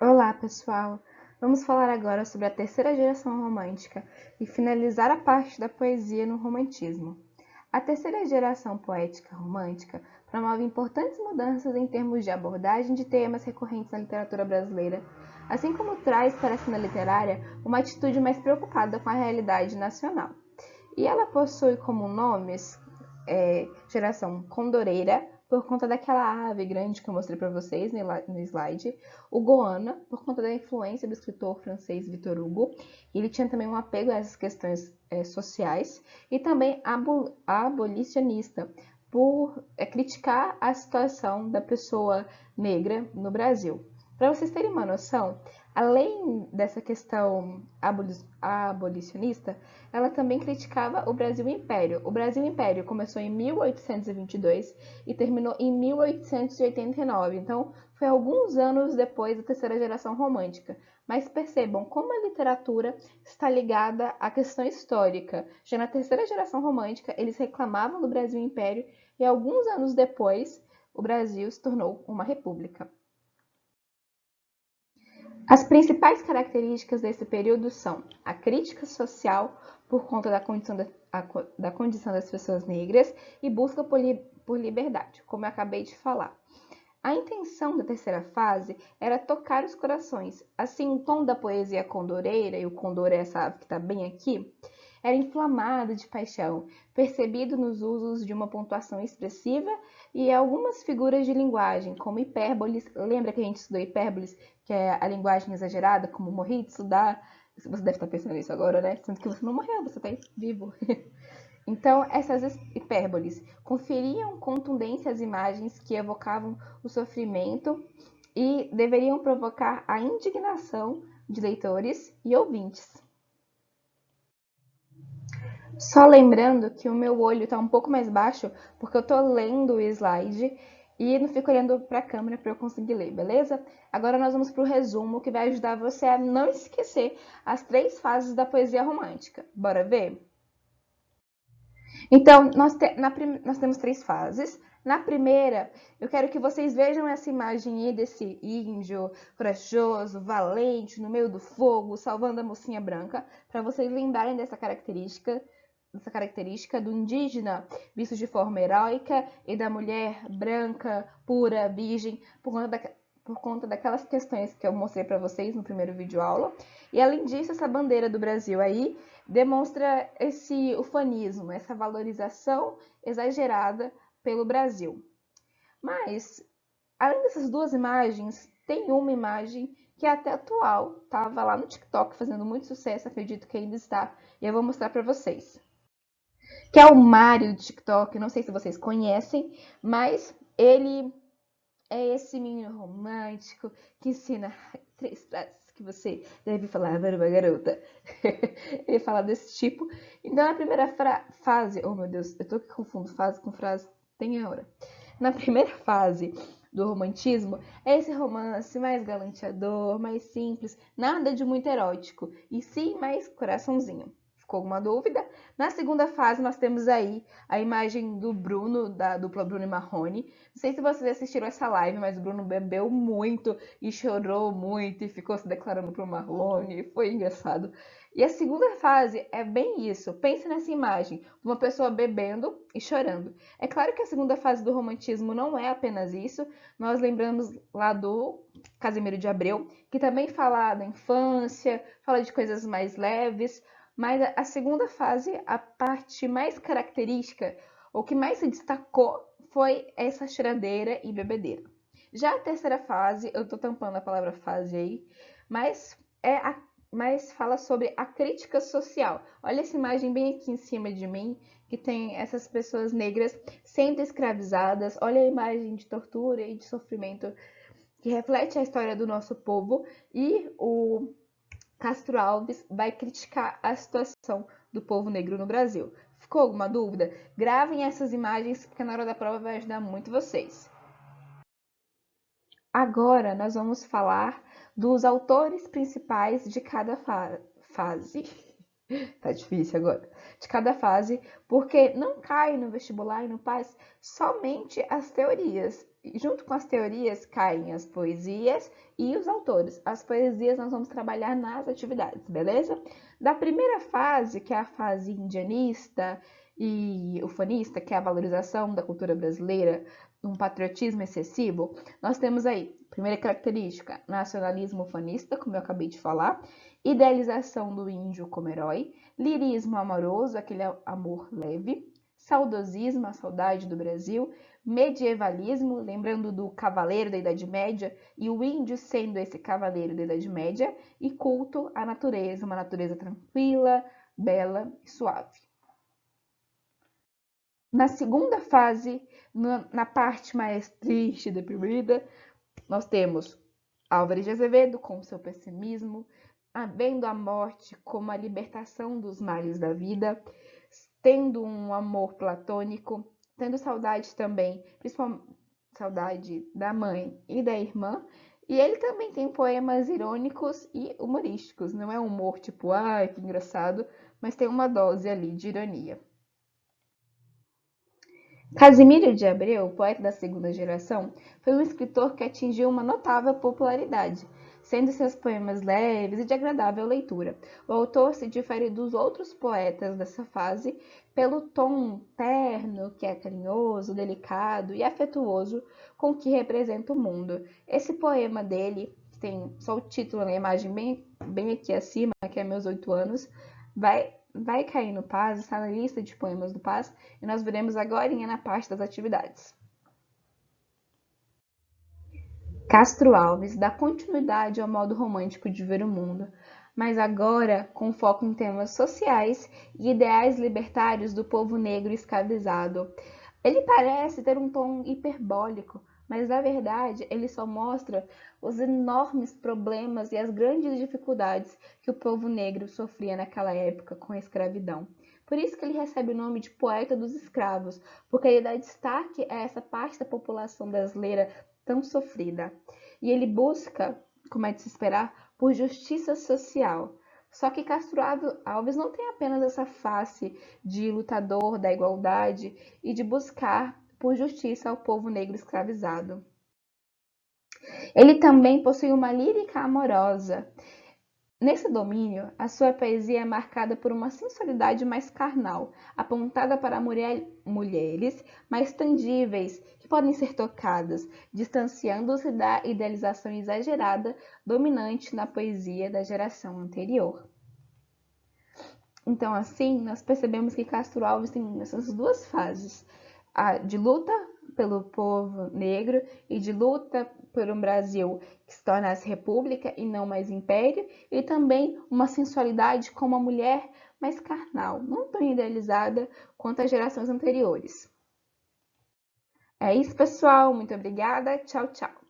Olá, pessoal! Vamos falar agora sobre a terceira geração romântica e finalizar a parte da poesia no romantismo. A terceira geração poética romântica promove importantes mudanças em termos de abordagem de temas recorrentes na literatura brasileira, assim como traz para a cena literária uma atitude mais preocupada com a realidade nacional. E ela possui como nomes geração condoreira, por conta daquela ave grande que eu mostrei para vocês no slide, o Goana, por conta da influência do escritor francês Victor Hugo. Ele tinha também um apego a essas questões sociais, e também abolicionista, por criticar a situação da pessoa negra no Brasil. Para vocês terem uma noção, além dessa questão abolicionista, ela também criticava o Brasil Império. O Brasil Império começou em 1822 e terminou em 1889, então foi alguns anos depois da terceira geração romântica. Mas percebam como a literatura está ligada à questão histórica. Já na terceira geração romântica, eles reclamavam do Brasil Império e alguns anos depois, o Brasil se tornou uma república. As principais características desse período são a crítica social por conta da condição das pessoas negras e busca por liberdade, como eu acabei de falar. A intenção da terceira fase era tocar os corações, assim o tom da poesia condoreira, e o condor é essa ave que está bem aqui, era inflamado de paixão, percebido nos usos de uma pontuação expressiva e algumas figuras de linguagem, como hipérboles. Lembra que a gente estudou hipérboles, que é a linguagem exagerada, como morri de estudar? Você deve estar pensando nisso agora, né? Sendo que você não morreu, você está vivo. Então, essas hipérboles conferiam contundência às imagens que evocavam o sofrimento e deveriam provocar a indignação de leitores e ouvintes. Só lembrando que o meu olho está um pouco mais baixo porque eu estou lendo o slide e não fico olhando para a câmera para eu conseguir ler, beleza? Agora nós vamos para o resumo que vai ajudar você a não esquecer as 3 fases da poesia romântica. Bora ver? Então, nós temos 3 fases. Na primeira, eu quero que vocês vejam essa imagem aí desse índio corajoso, valente, no meio do fogo, salvando a mocinha branca, para vocês lembrarem dessa característica do indígena visto de forma heróica e da mulher branca, pura, virgem, por conta daquelas questões que eu mostrei para vocês no primeiro vídeo aula. E além disso, essa bandeira do Brasil aí demonstra esse ufanismo, essa valorização exagerada pelo Brasil. Mas, além dessas 2 imagens, tem uma imagem que é até atual, estava lá no TikTok fazendo muito sucesso, acredito que ainda está, e eu vou mostrar para vocês. Que é o Mário do TikTok, não sei se vocês conhecem, mas ele é esse menino romântico que ensina 3 frases que você deve falar para uma garota. Ele fala desse tipo. Então, na primeira fase... Oh, meu Deus, eu tô que confundo fase com frase. Tem a hora. Na primeira fase do romantismo, é esse romance mais galanteador, mais simples, nada de muito erótico, e sim mais coraçãozinho. Ficou alguma dúvida? Na segunda fase, nós temos aí a imagem do Bruno, da dupla Bruno e Marrone. Não sei se vocês assistiram essa live, mas o Bruno bebeu muito e chorou muito e ficou se declarando pro Marrone. Foi engraçado. E a segunda fase é bem isso. Pense nessa imagem de uma pessoa bebendo e chorando. É claro que a segunda fase do romantismo não é apenas isso. Nós lembramos lá do Casimiro de Abreu, que também fala da infância, fala de coisas mais leves. Mas a segunda fase, a parte mais característica, o que mais se destacou foi essa choradeira e bebedeira. Já a terceira fase, eu tô tampando a palavra fase aí, mas fala sobre a crítica social. Olha essa imagem bem aqui em cima de mim, que tem essas pessoas negras sendo escravizadas. Olha a imagem de tortura e de sofrimento que reflete a história do nosso povo, e o Castro Alves vai criticar a situação do povo negro no Brasil. Ficou alguma dúvida? Gravem essas imagens, porque na hora da prova vai ajudar muito vocês. Agora nós vamos falar dos autores principais de cada fase. Tá difícil agora. De cada fase, porque não cai no vestibular e não faz somente as teorias. junto com as teorias caem as poesias e os autores. As poesias nós vamos trabalhar nas atividades, beleza? Da primeira fase, que é a fase indianista e ufanista, que é a valorização da cultura brasileira, um patriotismo excessivo, nós temos aí, primeira característica, nacionalismo ufanista, como eu acabei de falar, idealização do índio como herói, lirismo amoroso, aquele amor leve, saudosismo, a saudade do Brasil, medievalismo, lembrando do cavaleiro da Idade Média e o índio sendo esse cavaleiro da Idade Média, e culto à natureza, uma natureza tranquila, bela e suave. Na segunda fase, na parte mais triste e deprimida, nós temos Álvares de Azevedo com seu pessimismo, vendo a morte como a libertação dos males da vida, tendo um amor platônico, tendo saudade também, principalmente saudade da mãe e da irmã. E ele também tem poemas irônicos e humorísticos. Não é um humor tipo, ai, que engraçado, mas tem uma dose ali de ironia. Casimiro de Abreu, poeta da segunda geração, foi um escritor que atingiu uma notável popularidade, sendo seus poemas leves e de agradável leitura. O autor se difere dos outros poetas dessa fase pelo tom terno, que é carinhoso, delicado e afetuoso com que representa o mundo. Esse poema dele, que tem só o título na imagem bem aqui acima, que é Meus 8 Anos, vai cair no Paz, está na lista de poemas do Paz, e nós veremos agora na parte das atividades. Castro Alves dá continuidade ao modo romântico de ver o mundo, mas agora com foco em temas sociais e ideais libertários do povo negro escravizado. Ele parece ter um tom hiperbólico, mas na verdade ele só mostra os enormes problemas e as grandes dificuldades que o povo negro sofria naquela época com a escravidão. Por isso que ele recebe o nome de poeta dos escravos, porque ele dá destaque a essa parte da população brasileira tão sofrida. E ele busca, como é de se esperar, por justiça social. Só que Castro Alves não tem apenas essa face de lutador da igualdade e de buscar por justiça ao povo negro escravizado. Ele também possui uma lírica amorosa. Nesse domínio, a sua poesia é marcada por uma sensualidade mais carnal, apontada para mulheres mais tangíveis, que podem ser tocadas, distanciando-se da idealização exagerada dominante na poesia da geração anterior. Então, assim, nós percebemos que Castro Alves tem essas duas fases, a de luta pelo povo negro e de luta por um Brasil que se tornasse república e não mais império, e também uma sensualidade com uma mulher mais carnal, não tão idealizada quanto as gerações anteriores. É isso, pessoal. Muito obrigada. Tchau, tchau.